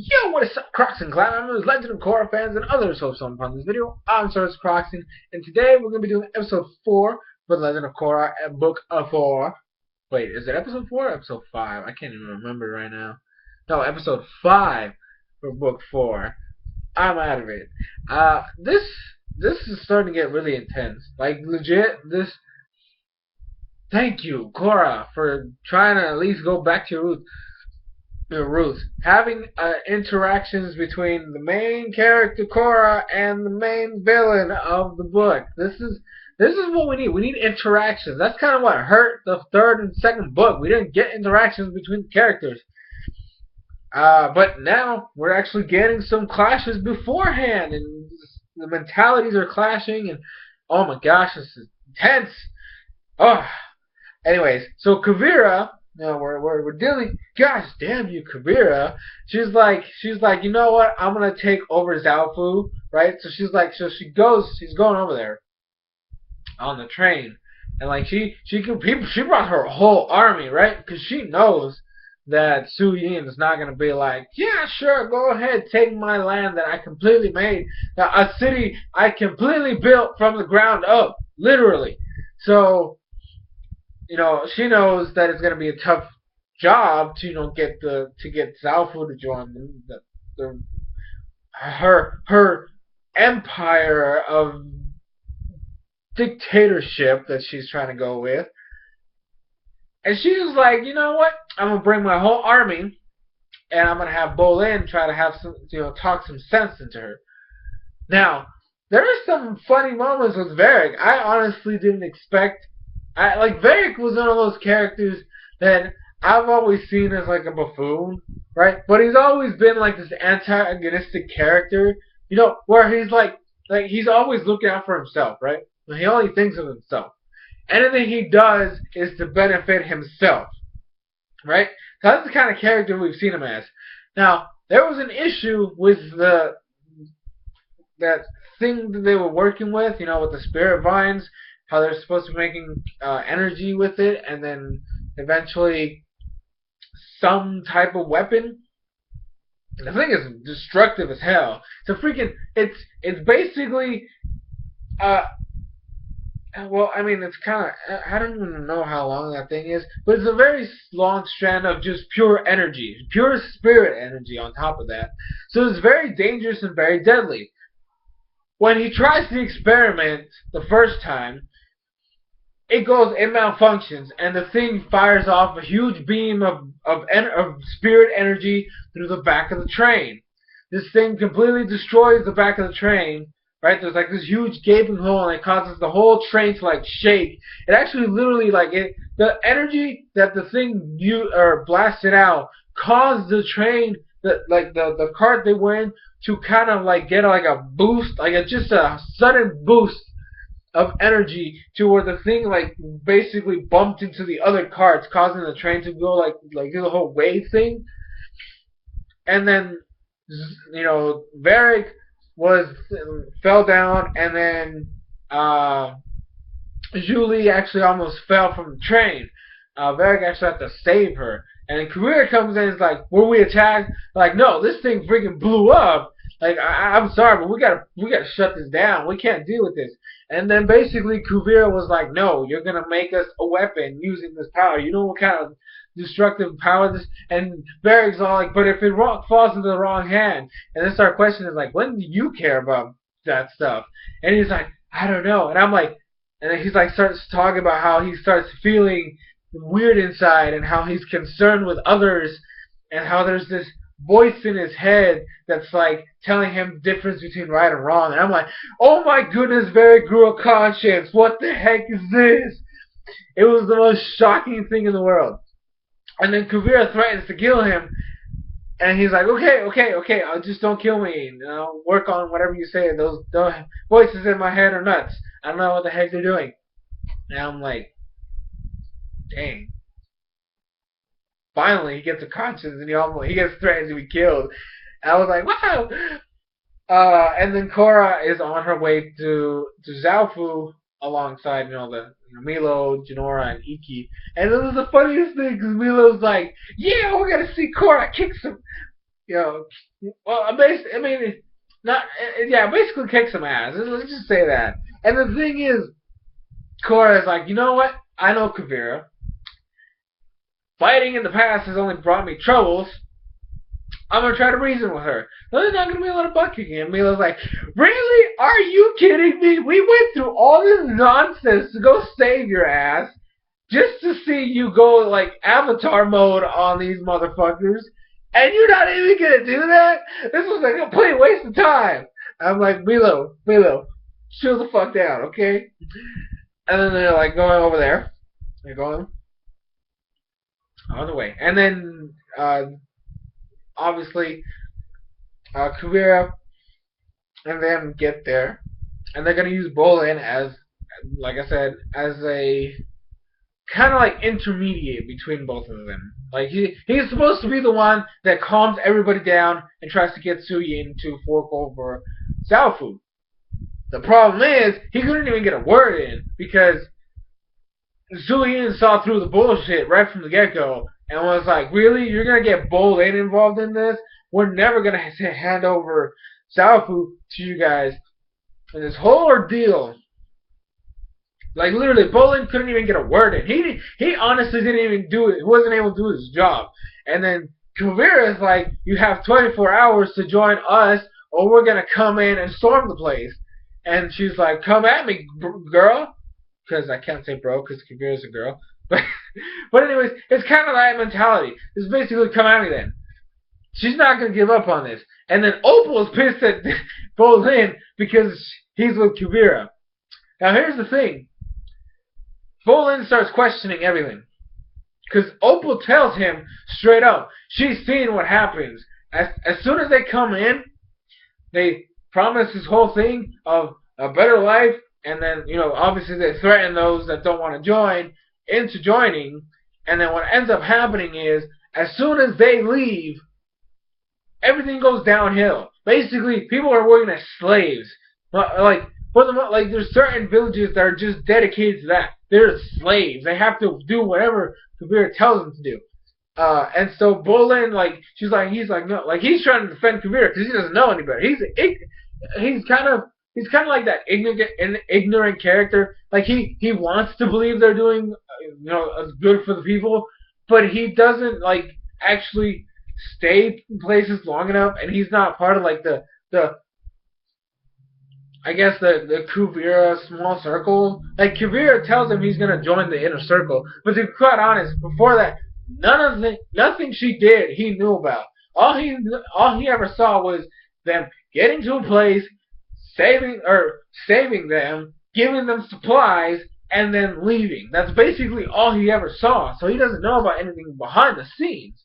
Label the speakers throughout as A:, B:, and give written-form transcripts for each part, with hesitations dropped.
A: Yo, what is up, Crockxen Clan? I'm those Legend of Korra fans and others who have some fun in this video. I'm SoresanCrockxen, and today we're going to be doing episode 4 for the Legend of Korra at Book of 4. Wait, is it episode 4 or episode 5? I can't even remember right now. No, episode 5 for Book 4. I'm out of it. This is starting to get really intense. Like, legit, this... Thank you, Korra, for trying to at least go back to your roots. Having interactions between the main character Korra and the main villain of the book. This is what we need. We need interactions. That's kind of what hurt the third and second book. We didn't get interactions between the characters. But now we're actually getting some clashes beforehand, and the mentalities are clashing. And oh my gosh, this is intense. Oh, anyways, so Kuvira. No, we're dealing. Gosh damn you, Kuvira. She's like, you know what? I'm gonna take over Zaofu, right? So she's like, she's going over there on the train, and like she brought her whole army, right? Because she knows that Suyin is not gonna be like, yeah, sure, go ahead, take my land that I completely made, a city I completely built from the ground up, literally. So. You know, she knows that it's going to be a tough job to get Zaofu to join her empire of dictatorship that she's trying to go with. And she's like, you know what? I'm gonna bring my whole army, and I'm gonna have Bolin try to have some, talk some sense into her. Now, there are some funny moments with Varric. I honestly didn't expect. Varric was one of those characters that I've always seen as like a buffoon, right? But he's always been like this antagonistic character, where he's like he's always looking out for himself, right? He only thinks of himself. Anything he does is to benefit himself, right? So that's the kind of character we've seen him as. Now, there was an issue with that thing that they were working with, with the spirit vines. How they're supposed to be making energy with it, and then eventually some type of weapon. The thing is destructive as hell. It's basically well, I mean, it's kind of, I don't even know how long that thing is, but it's a very long strand of just pure energy, pure spirit energy on top of that. So it's very dangerous and very deadly. When he tries the experiment the first time, it malfunctions, and the thing fires off a huge beam of spirit energy through the back of the train. This thing completely destroys the back of the train, right? There's like this huge gaping hole, and it causes the whole train to like shake. It actually literally the energy that the thing blasted out caused the train, the cart they were in, to kind of like get like a boost, just a sudden boost of energy to where the thing basically bumped into the other carts, causing the train to go do the whole wave thing. And then Varric fell down, and then Julie actually almost fell from the train. Varric actually had to save her. And then Kuvira comes in and is like, were we attacked? Like, no, this thing freaking blew up. Like, I'm sorry, but we gotta shut this down. We can't deal with this. And then basically Kuvira was like, no, you're gonna make us a weapon using this power. You know what kind of destructive power this? And Varric's all like, but if it falls into the wrong hand, and then start questioning like, when do you care about that stuff? And he's like, I don't know. And I'm like, and then he's like, starts talking about how he starts feeling weird inside, and how he's concerned with others, and how there's this voice in his head that's like telling him the difference between right and wrong. And I'm like, oh my goodness, Varric grew a conscience. What the heck is this? It was the most shocking thing in the world. And then Kuvira threatens to kill him, and he's like, okay, just don't kill me. Work on whatever you say. Those voices in my head are nuts. I don't know what the heck they're doing. And I'm like, dang. Finally, he gets a conscience, and he gets threatened to be killed. And I was like, wow! And then Korra is on her way to Zaofu alongside, Milo, Jinora, and Iki. And this is the funniest thing, because Milo's like, yeah, we're gonna see Korra kick some you know, well, I mean, not, yeah, basically kick some ass. Let's just say that. And the thing is, Korra is like, you know what? I know Kuvira. Fighting in the past has only brought me troubles. I'm gonna try to reason with her. No, there's not gonna be a lot of butt kicking. And Mila's like, really? Are you kidding me? We went through all this nonsense to go save your ass just to see you go like avatar mode on these motherfuckers, and you're not even gonna do that? This was a complete waste of time. I'm like, Milo, chill the fuck down, okay? And then they're like going over there. They're going on the way, and then obviously Kuvira and them get there, and they're gonna use Bolin as, like I said, as a kind of like intermediate between both of them. Like he's supposed to be the one that calms everybody down and tries to get Suyin to fork over Zaofu. The problem is he couldn't even get a word in because Suyin saw through the bullshit right from the get-go and was like, really? You're going to get Bolin involved in this? We're never going to hand over Zaofu to you guys. And this whole ordeal, like literally, Bolin couldn't even get a word in. He honestly didn't even do it. He wasn't able to do his job. And then Kuvira is like, you have 24 hours to join us or we're going to come in and storm the place. And she's like, come at me, girl. Because I can't say bro because Kuvira's a girl. But anyways, it's kind of that mentality. It's basically come at me then. She's not going to give up on this. And then Opal is pissed at Bolin because he's with Kuvira. Now here's the thing. Bolin starts questioning everything. Because Opal tells him straight up, she's seen what happens. As soon as they come in, they promise this whole thing of a better life, and then, obviously they threaten those that don't want to join into joining, and then what ends up happening is, as soon as they leave, everything goes downhill. Basically, people are working as slaves. Like, there's certain villages that are just dedicated to that. They're slaves. They have to do whatever Kuvira tells them to do. And so Bolin, he's like, no, he's trying to defend Kuvira because he doesn't know any better. He's kind of like that ignorant character. Like he wants to believe they're doing, good for the people, but he doesn't actually stay in places long enough, and he's not part of the I guess the Kuvira small circle. Like Kuvira tells him he's gonna join the inner circle, but to be quite honest, before that, nothing she did he knew about. All he ever saw was them getting to a place, saving them, giving them supplies, and then leaving. That's basically all he ever saw. So he doesn't know about anything behind the scenes.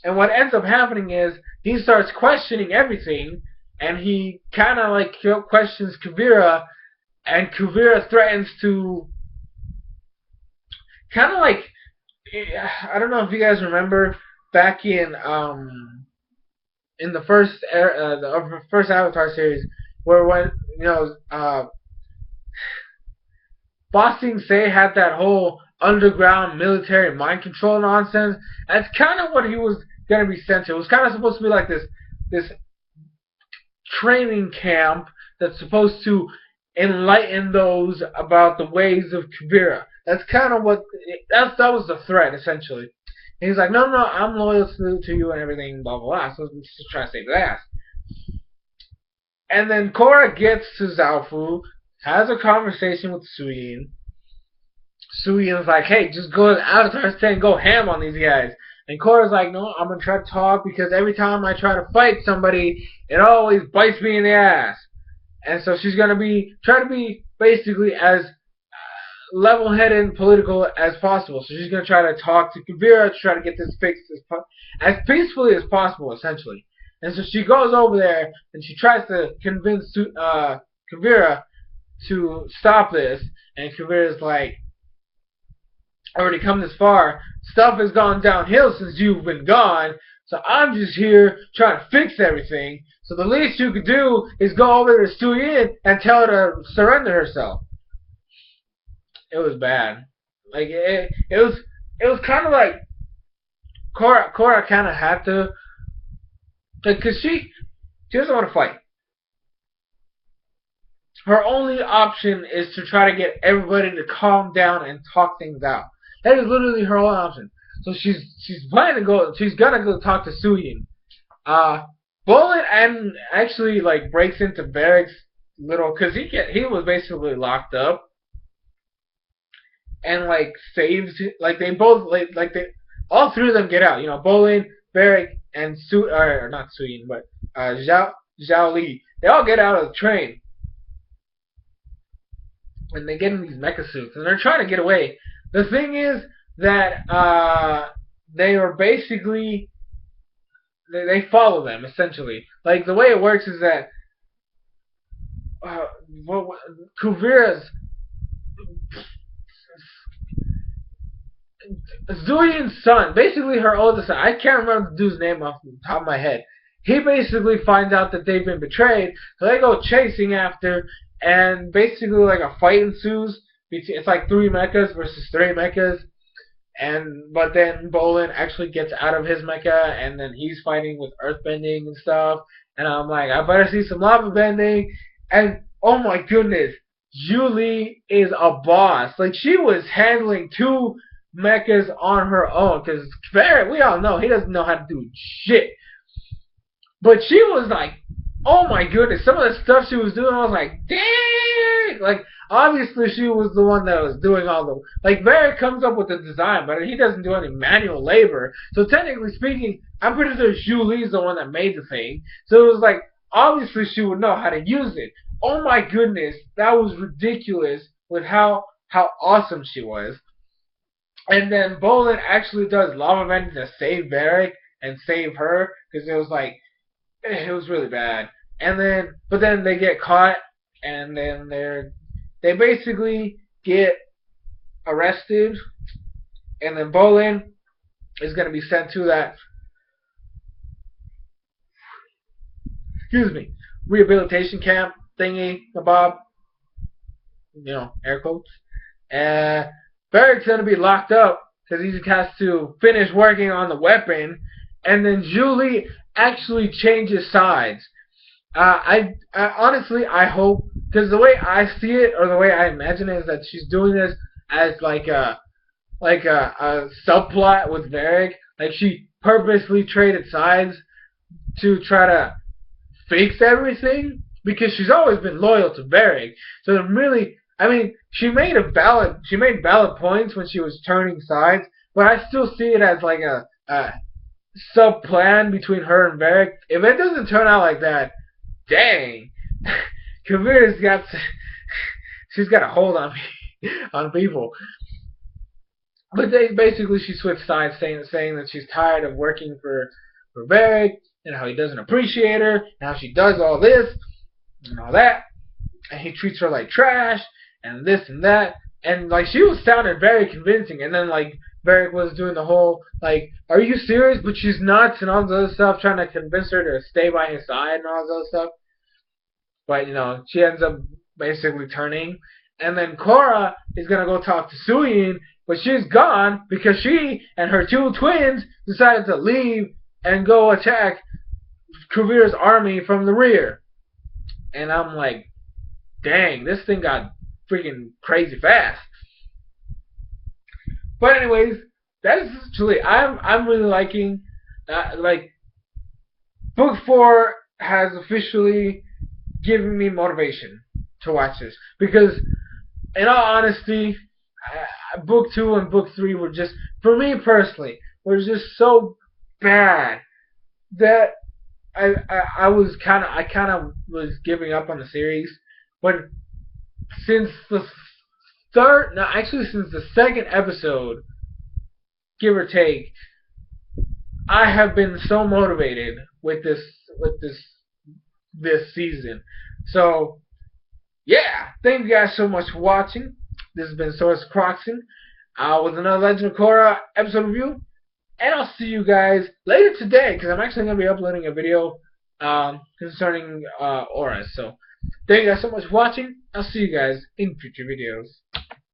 A: And what ends up happening is he starts questioning everything. And he kind of questions Kuvira, and Kuvira threatens to kind of I don't know if you guys remember back in the first Avatar series where when Boston Say had that whole underground military mind control nonsense. That's kind of what he was gonna be sent to. It was kind of supposed to be like this training camp that's supposed to enlighten those about the ways of Kuvira. That's kind of that was the threat essentially. And he's like, no, I'm loyal to you and everything, blah blah blah. So let's just try to save his ass. And then Korra gets to Zaofu, has a conversation with Suyin. Suyin's like, hey, just go to Avatar 10 and go ham on these guys. And Korra's like, no, I'm going to try to talk because every time I try to fight somebody, it always bites me in the ass. And so she's going to try to be basically as level-headed and political as possible. So she's going to try to talk to Kuvira to try to get this fixed as peacefully as possible, essentially. And so she goes over there and she tries to convince Kuvira to stop this. And Kuvira's like, already come this far. Stuff has gone downhill since you've been gone. So I'm just here trying to fix everything. So the least you could do is go over to Suyin and tell her to surrender herself. It was bad. It was kind of like Korra kind of had to Because she doesn't want to fight. Her only option is to try to get everybody to calm down and talk things out. That is literally her only option. So she's planning to go. She's gonna go talk to Suyin. Uh, Bullet and actually like breaks into Barrick's little because he was basically locked up and like saves like they both like they all three of them get out. You know, Bolin, Barrick, and or not Suyin, but Zhao Li. They all get out of the train and they get in these mecha suits and they're trying to get away. The thing is that they are basically they follow them essentially. Like the way it works is that uh, Kuvira's Zuyin's son, basically her oldest son, I can't remember the dude's name off the top of my head. He basically finds out that they've been betrayed, so they go chasing after, and basically like a fight ensues. It's like three mechas versus three mechas, but then Bolin actually gets out of his mecha, and then he's fighting with earthbending and stuff. And I'm like, I better see some lava bending. And oh my goodness, Julie is a boss. Like she was handling two mechas on her own because Barrett, we all know he doesn't know how to do shit. But she was like, oh my goodness, some of the stuff she was doing, I was like, dang! Like, obviously she was the one that was doing all the, like, Barrett comes up with the design, but he doesn't do any manual labor. So technically speaking, I'm pretty sure Julie's the one that made the thing. So it was like, obviously she would know how to use it. Oh my goodness, that was ridiculous with how awesome she was. And then Bolin actually does lava bending to save Barrick and save her because it was like it was really bad. And then but then they get caught and then they basically get arrested and then Bolin is gonna be sent to that rehabilitation camp thingy Bob. You know, air quotes. Barrick's gonna be locked up because he has to finish working on the weapon, and then Julie actually changes sides. I honestly I hope because the way I see it or the way I imagine it is that she's doing this as like a subplot with Barrick. Like she purposely traded sides to try to fix everything because she's always been loyal to Barrick. So really, I mean, she made valid points when she was turning sides, but I still see it as like a sub plan between her and Barrick. If it doesn't turn out like that, dang, Kuvira's she's got a hold on me, on people. But she switched sides, saying that she's tired of working for Barrick and how he doesn't appreciate her and how she does all this and all that, and he treats her like trash and this and that, and like she was sounding very convincing, and then like Barrick was doing the whole like, are you serious? But she's nuts and all this other stuff, trying to convince her to stay by his side and all this other stuff. But you know, she ends up basically turning, and then Korra is gonna go talk to Suyin, but she's gone because she and her two twins decided to leave and go attack Kuvira's army from the rear. And I'm like, dang, this thing got freaking crazy fast. But anyways, that is actually I'm really liking like book 4 has officially given me motivation to watch this because in all honesty, book 2 and book 3 were just, for me personally, were just so bad that I kind of was giving up on the series. But since the since the second episode, give or take, I have been so motivated with this season. So yeah, thank you guys so much for watching. This has been SoresanCrockxen with another Legend of Korra episode review, and I'll see you guys later today because I'm actually going to be uploading a video concerning auras. So thank you guys so much for watching. I'll see you guys in future videos.